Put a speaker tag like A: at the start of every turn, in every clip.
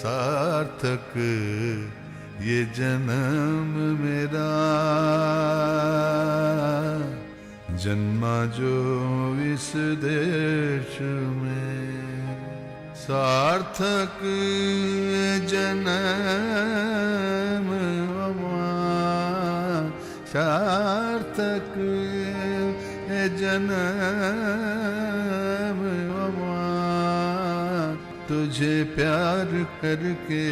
A: सार्थक ये जन्म मेरा, जन्मा जो इस देश में। सार्थक ये जन्म हमारा, सार्थक ये जन्म हमारा, तुझे प्यार करके।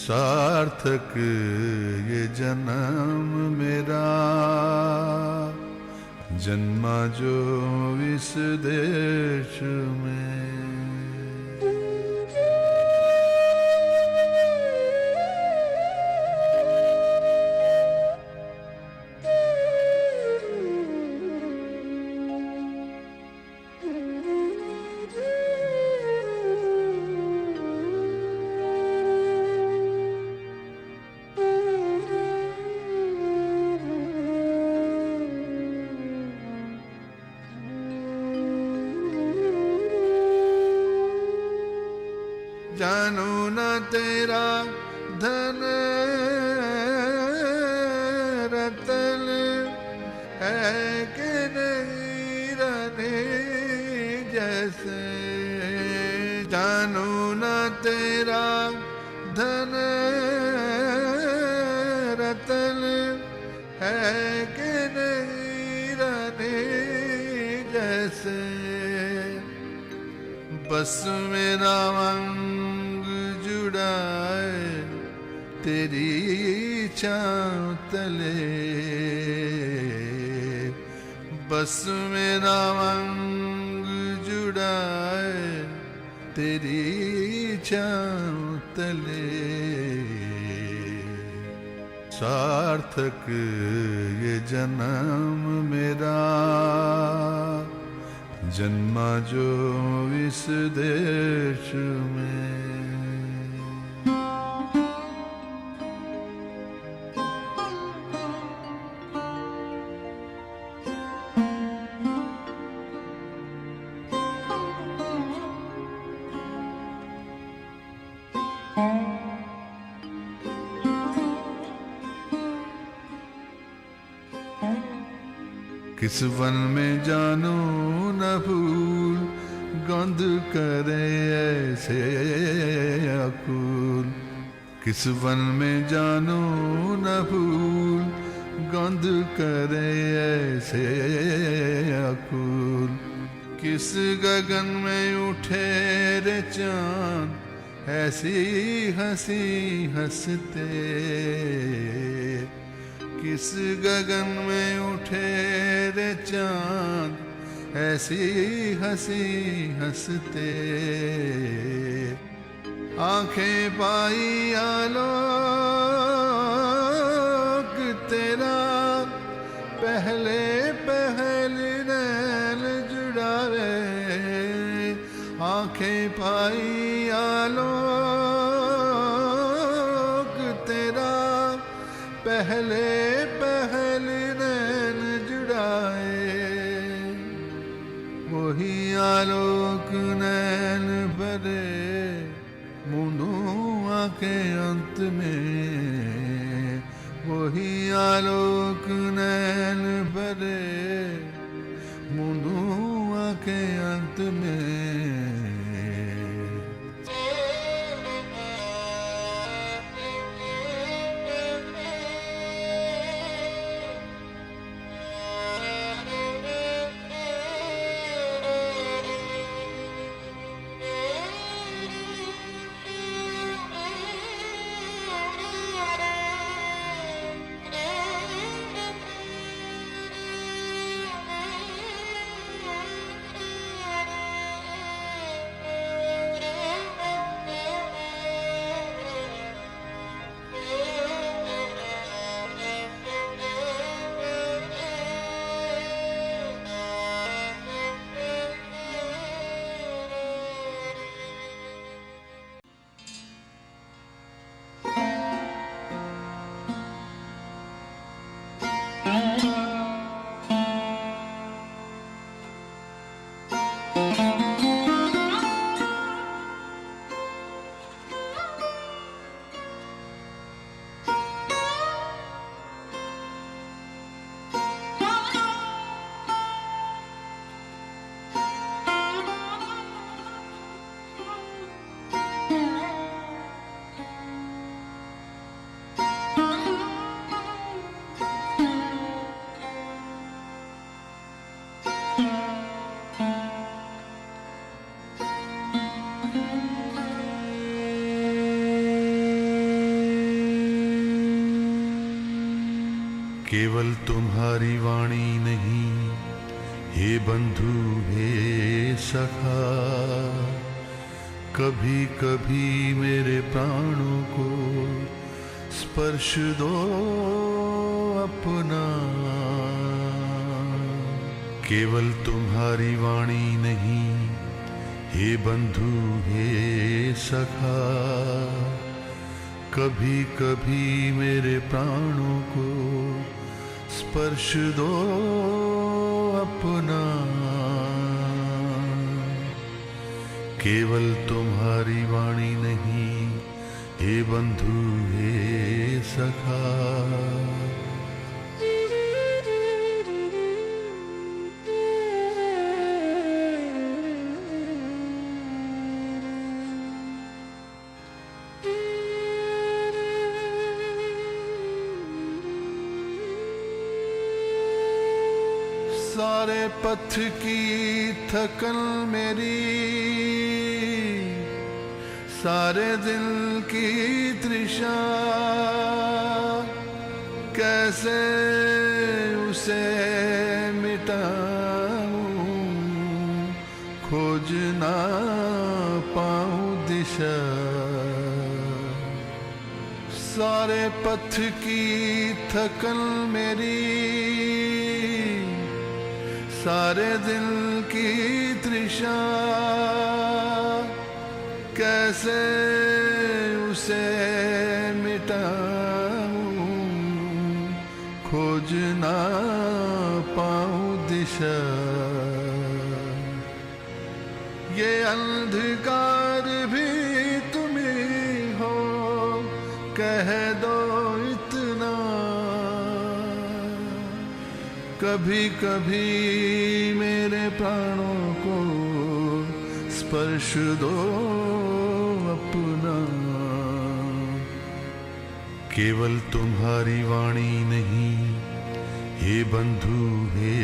A: सार्थक ये जन्म मेरा, जन्मा जो इस देश में। जानू न तेरा धन रतन है कि नहीं रने जैसे। जानू न तेरा धन रतन है कि नहीं रने जैसे। बस मेरा अंग जुड़ाए तेरी छाँव तले, बस मेरा अंग जुड़ाए तेरी छाँव तले। सार्थक ये जन्म मेरा, जन्मा जो इस देश में। किस वन में जानू न फूल, गंध करे ऐसे अकुल। किस वन में जानू न फूल, गंध करे ऐसे अकुल। किस गगन में उठे रे चांद, ऐसी हंसी हंसते। किस गगन में उठे रे चांद, ऐसी हंसी हंसते। आंखें पाई आलोक तेरा, पहले पहल नैन जुड़ावे। आंखें पाई आलोक तेरा, पहले पहल नैन जुड़ाए। वही आलोक नैन भरे मुंदुआ के अंत में। वही आलोक नैन भरे मुंदुआ के अंत में। केवल तुम्हारी वाणी नहीं, हे बंधु हे सखा, कभी कभी मेरे प्राणों को स्पर्श दो अपना। केवल तुम्हारी वाणी नहीं, हे बंधु हे सखा, कभी कभी मेरे प्राणों को स्पर्श दो अपना। केवल तुम्हारी वाणी नहीं, हे बंधु हे सखा। सारे पथ की थकन मेरी, सारे दिल की तृषा, कैसे उसे मिटाऊं, खोज ना पाऊं दिशा। सारे पथ की थकन मेरी, सारे दिल की तृषा, कैसे उसे मिटाऊं, खोज ना पाऊं दिशा। ये अंधकार भी तुम ही हो, कह दो इतना। कभी कभी मेरे प्राणों को स्पर्श दो अपना। केवल तुम्हारी वाणी नहीं, हे बंधु हे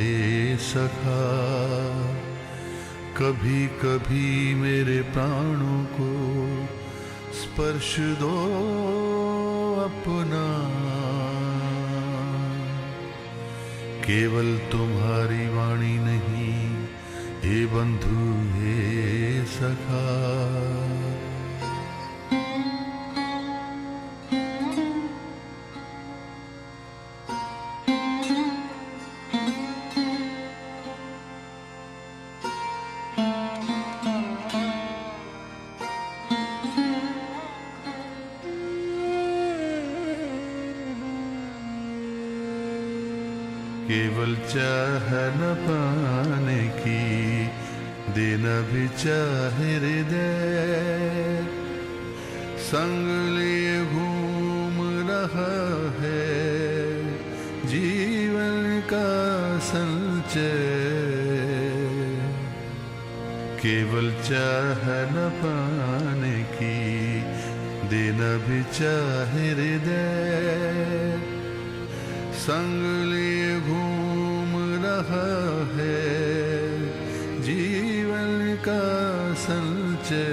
A: सखा, कभी कभी मेरे प्राणों को स्पर्श दो अपना। केवल तुम्हारी वाणी नहीं, हे बंधु हे सखा। केवल चाह न पाने की, देना भी चाहे हृदय, संग लिए घूम रहा है जीवन का संचय। केवल चाह न पाने की, देना भी चाहे हृदय, संग लिए घूम रहा है जीवन का संचय।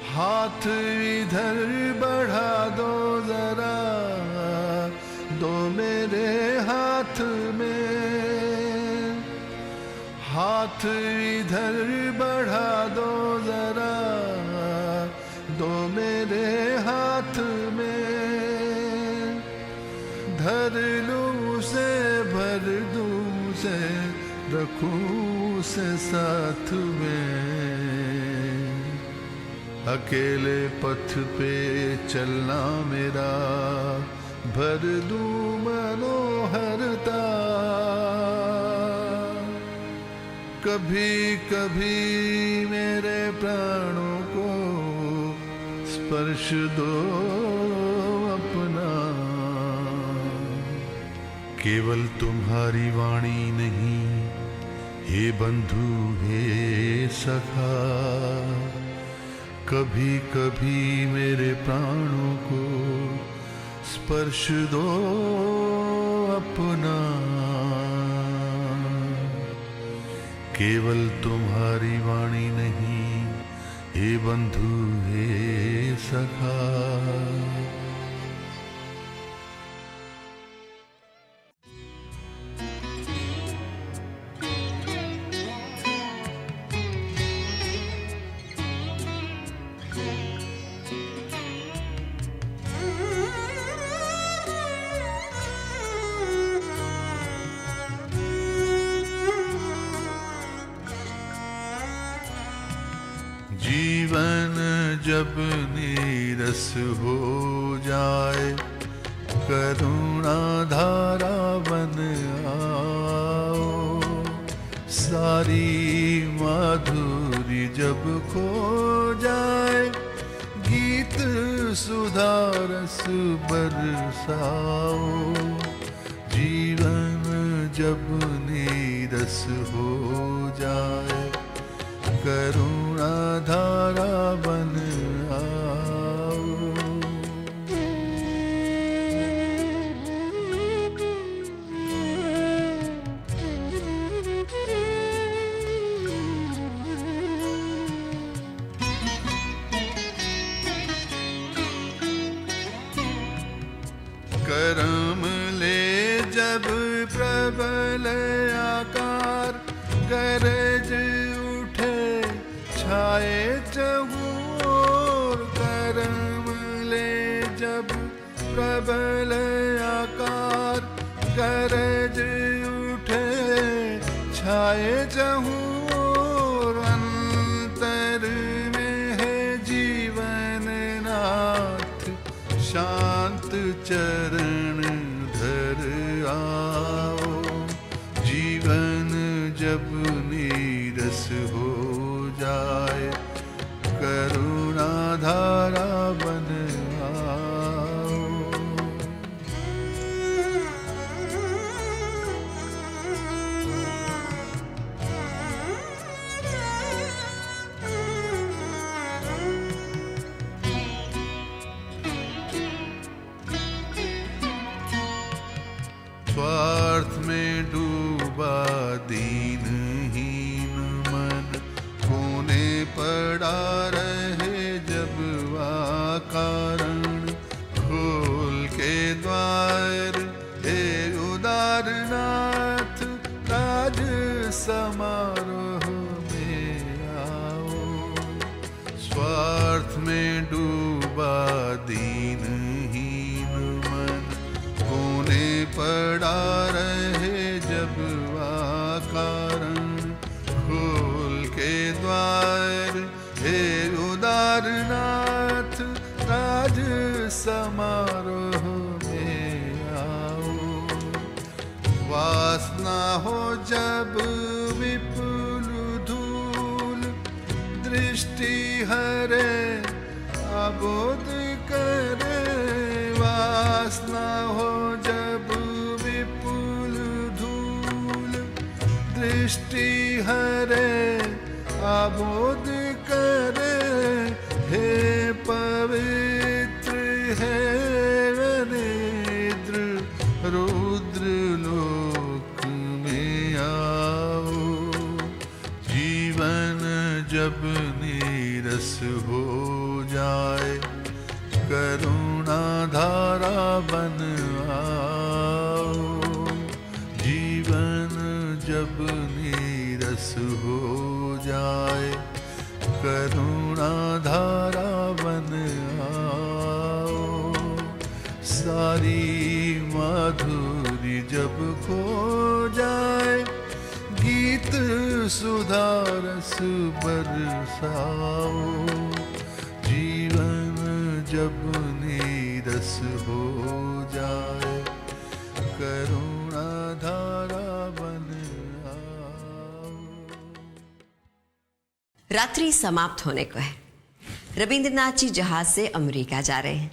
A: हाथ इधर बढ़ा दो जरा, दो मेरे हाथ में। हाथ इधर बढ़ा दो जरा, दो मेरे हाथ में। धर लूं से भर दूं से, रखूं से साथ में। अकेले पथ पे चलना मेरा, भर दूं मनोहरता। कभी कभी मेरे प्राणों को स्पर्श दो अपना। केवल तुम्हारी वाणी नहीं, हे बंधु हे सखा, कभी कभी मेरे प्राणों को स्पर्श दो अपना। केवल तुम्हारी वाणी नहीं, हे बंधु हे सखा। जीवन जब नीरस हो जाए, करुणा धारा बन आओ। सारी माधुरी जब खो जाए, गीत सुधा रस बरसाओ। जीवन जब नीरस हो जाए, करुणा धारा बन आओ। करम ले जब प्रबल आकार, गरज उठे छाए चहूं ओर। करम ले जब प्रबल आकार, गरज उठे छाए चहूं ओर। अंतर में है जीवन नाथ, शांत चरण धर आओ। जीवन जब नीरस हो जाए, करुणा धारा बन आओ। स्वार्थ में डूबा दीनहीन मन, कोने पड़ा रहे जब कारण। खोल के द्वार हे उदारनाथ, राज समारोह में आओ। स्वार्थ में डूबा दीनहीन मन, कोने पड़ा रहे जब कारण। खोल के द्वार हे उदारनाथ, राज समारोह में आओ। वासना हो जब विपुल धूल, दृष्टि हरे अबोध करे। वासना हो जब विपुल धूल, दृष्टि हरे अबोध करे। हे पवित्र है नेत्र, रुद्र लोक में आओ। जीवन जब नीरस हो जाए, करुणा धारा बन आओ। जीवन जब नीरस हो जाए, करुणा धारा बन आओ। सारी माधुरी जब खो जाए, गीत सुधा रस बरसाओ। जीवन जब नीरस हो जाए, करुणा धारा बन आओ।
B: रात्रि समाप्त होने को है। रविंद्रनाथ जी जहाज से अमेरिका जा रहे हैं।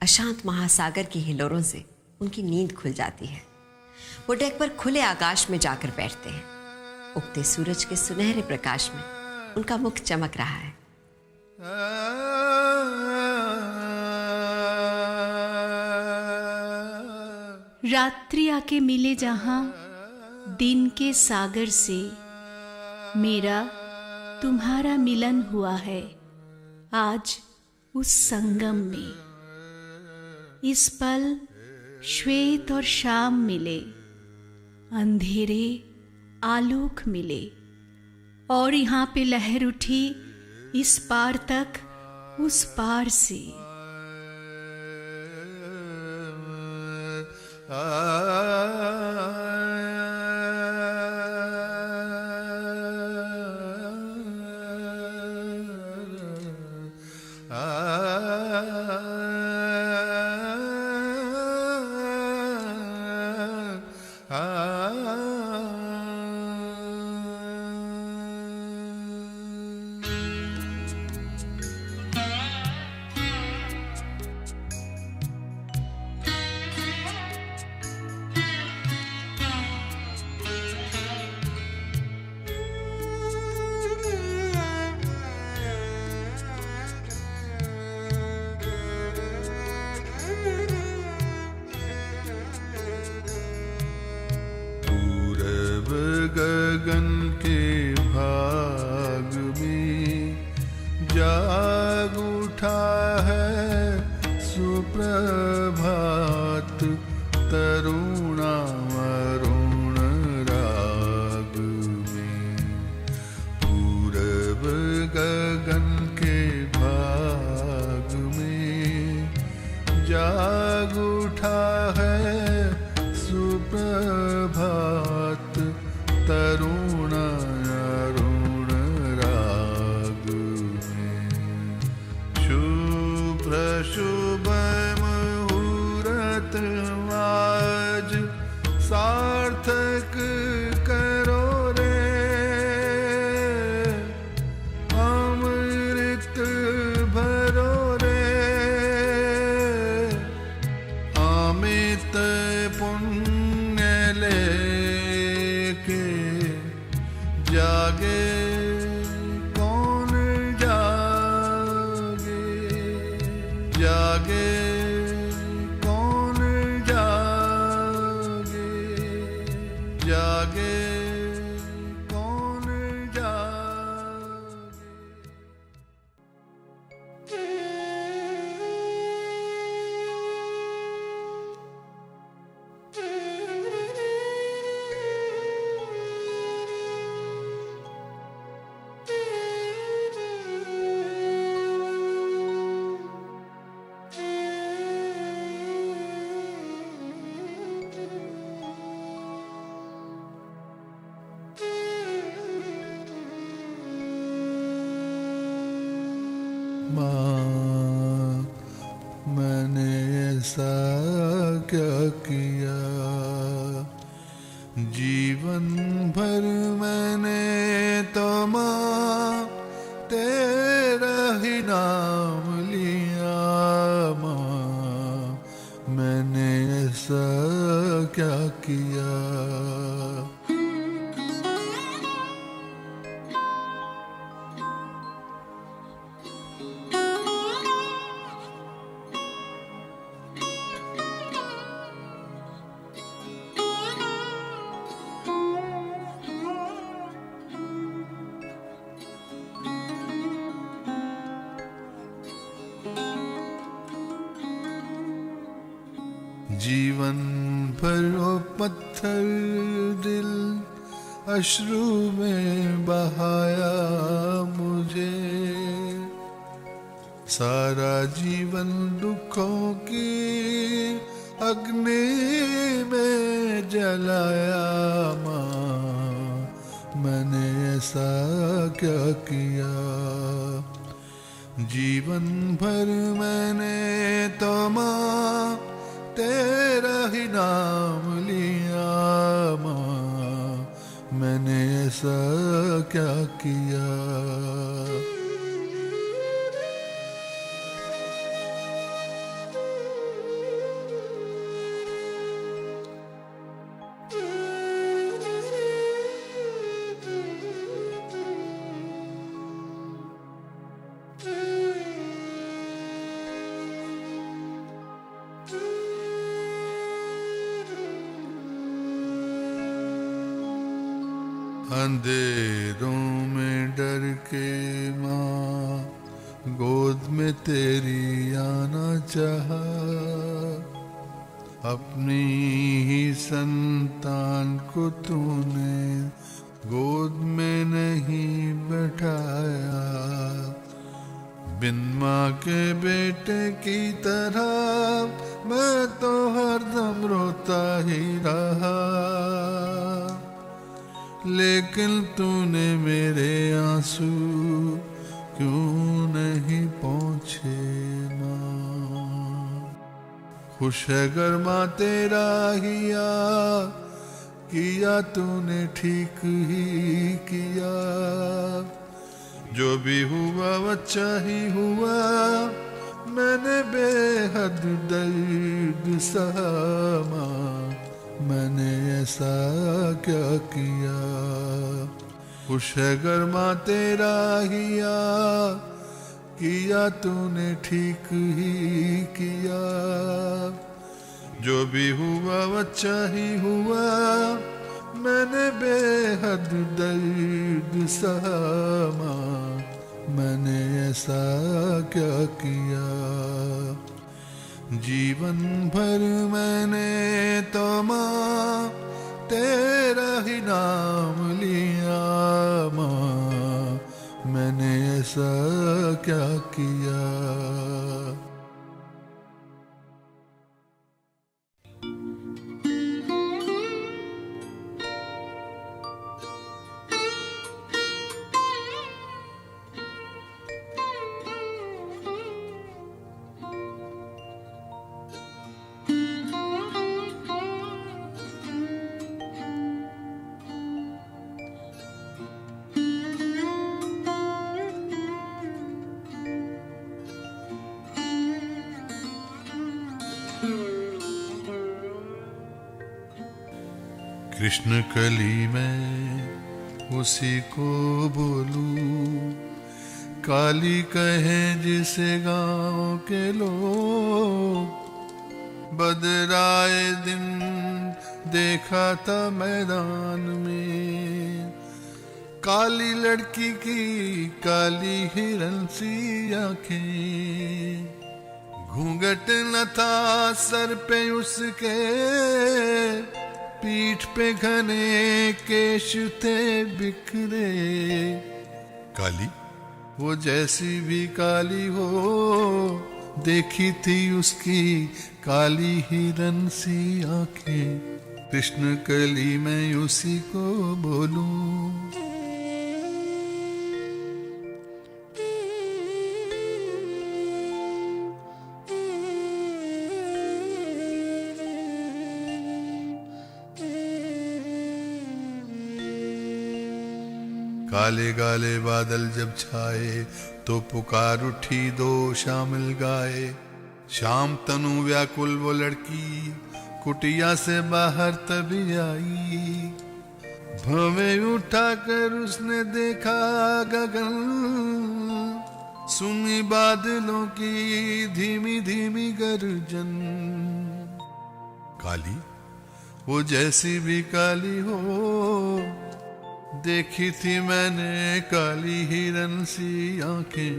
B: अशांत महासागर की हिलोरों से उनकी नींद खुल जाती है। वो डेक पर खुले आकाश में जाकर बैठते हैं। उगते सूरज के सुनहरे प्रकाश में उनका मुख चमक रहा है।
C: रात्रि आके मिले जहां दिन के सागर से, मेरा तुम्हारा मिलन हुआ है आज उस संगम में। इस पल श्वेत और शाम मिले, अंधेरे आलोक मिले, और यहाँ पे लहर उठी इस पार तक उस पार से।
A: गगन के भाग में जाग उठा है सुप्रभात तरुणावरुण राग में। पूरब गगन के भाग में जाग उठा है सुप्रभात तरुणावरुण राग में। शुभ्र शुभ मुहूर्त आज सार्थक करो रे, अमृत भरो रे, अमित पुण्य लेके जागे कौन जागे, जागे कौन जागे, जागे कौन जागे। माँ, मैंने ऐसा क्या किया, जीवन भर मैंने तो माँ तेरा ही नाम लिया। माँ, मैंने ऐसा क्या किया। जीवन भर वो पत्थर दिल अश्रु में बहाया मुझे, सारा जीवन दुखों की अग्नि में जलाया। माँ, मैंने ऐसा क्या किया, जीवन भर मैंने तो माँ तेरा ही नाम लिया। माँ, मैंने ऐसा क्या किया। अंधेरों में डर के माँ गोद में तेरी आना चाहा, अपनी ही संतान को तूने गोद में नहीं बैठाया। बिन माँ के बेटे की तरह मैं तो हरदम रोता ही रहा, लेकिन तूने मेरे आंसू क्यों नहीं पहुँचे। माँ, खुश है घर माँ तेरा हिया, किया तूने ठीक ही किया। जो भी हुआ अच्छा ही हुआ, मैंने बेहद दर्द सहा। माँ, मैंने ऐसा क्या किया, खुश है घर माँ तेरा हिया, किया तूने ठीक ही किया। जो भी हुआ अच्छा ही हुआ, मैंने बेहद दर्द सहा माँ, मैंने ऐसा क्या किया। जीवन भर मैंने तो माँ तेरा ही नाम लिया माँ, मैंने ऐसा क्या किया। कृष्ण कली में उसी को बोलूं, काली कहे जिसे गांव के लोग। बदराए दिन देखा था मैदान में, काली लड़की की काली हिरन सी आंखें। घूंघट न था सर पे उसके, पीठ पे घने केश थे बिखरे। काली वो जैसी भी काली हो, देखी थी उसकी काली हिरन सी आंखें। कृष्ण कली मैं उसी को बोलूं। काले गाले बादल जब छाए, तो पुकार उठी दो शामिल गाए। शाम तनु व्याकुल वो लड़की, कुटिया से बाहर तभी आई। भवें उठाकर उसने देखा गगन, सुनी बादलों की धीमी धीमी गर्जन। काली वो जैसी भी काली हो, देखी थी मैंने काली हिरन सी आंखें।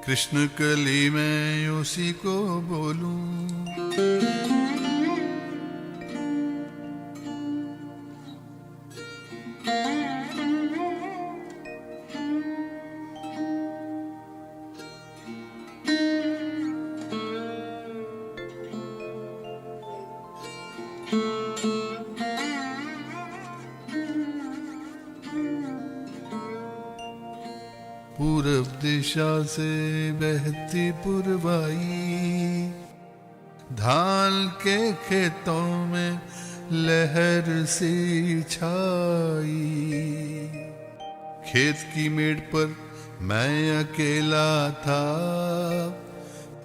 A: कृष्ण कली मैं उसी को बोलूं। पूरब दिशा से बहती पुरवाई, धान के खेतों में लहर सी छाई। खेत की मेड़ पर मैं अकेला था,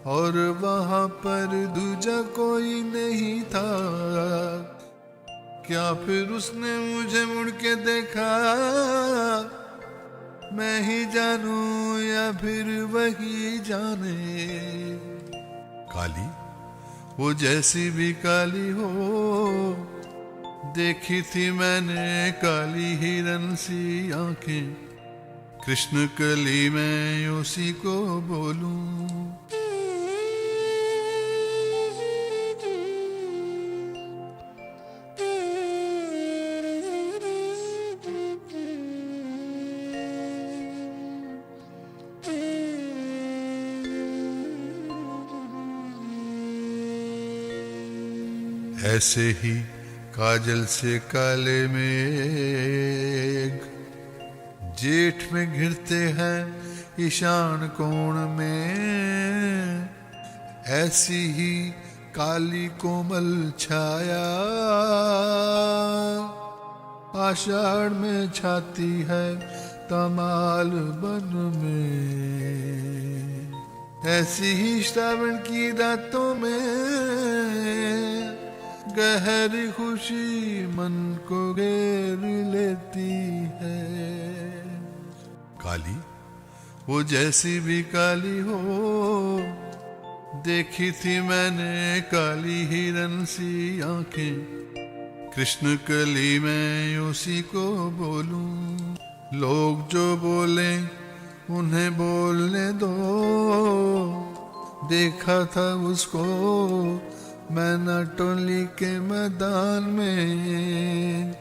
A: और वहां पर दूजा कोई नहीं था। क्या फिर उसने मुझे मुड़ के देखा, मैं ही जानूं या फिर वही जाने। काली वो जैसी भी काली हो, देखी थी मैंने काली हिरन सी आंखें। कृष्ण कली मैं उसी को बोलूं। ऐसे ही काजल से काले मेघ, जेठ में घिरते हैं ईशान कोण में। ऐसी ही काली कोमल छाया, आषाढ़ में छाती है तमाल बन में। ऐसी ही श्रावण की रातों में, गहरी खुशी मन को घेर लेती है। काली वो जैसी भी काली हो, देखी थी मैंने काली हिरन सी आंखें। कृष्ण कली में उसी को बोलूं, लोग जो बोले उन्हें बोलने दो। देखा था उसको मैं नाटोली के मैदान में,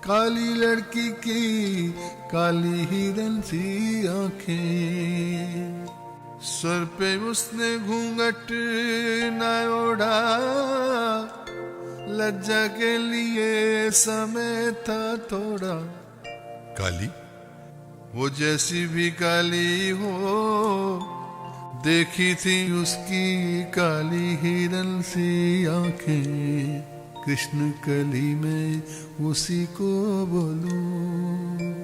A: काली लड़की की काली हिरन सी आंखें, सर पे उसने घूंघट न ओढ़ा, लज्जा के लिए समय था थोड़ा। काली, वो जैसी भी काली हो, देखी थी उसकी काली हिरन सी आंखें, कृष्ण कली में उसी को बोलूं।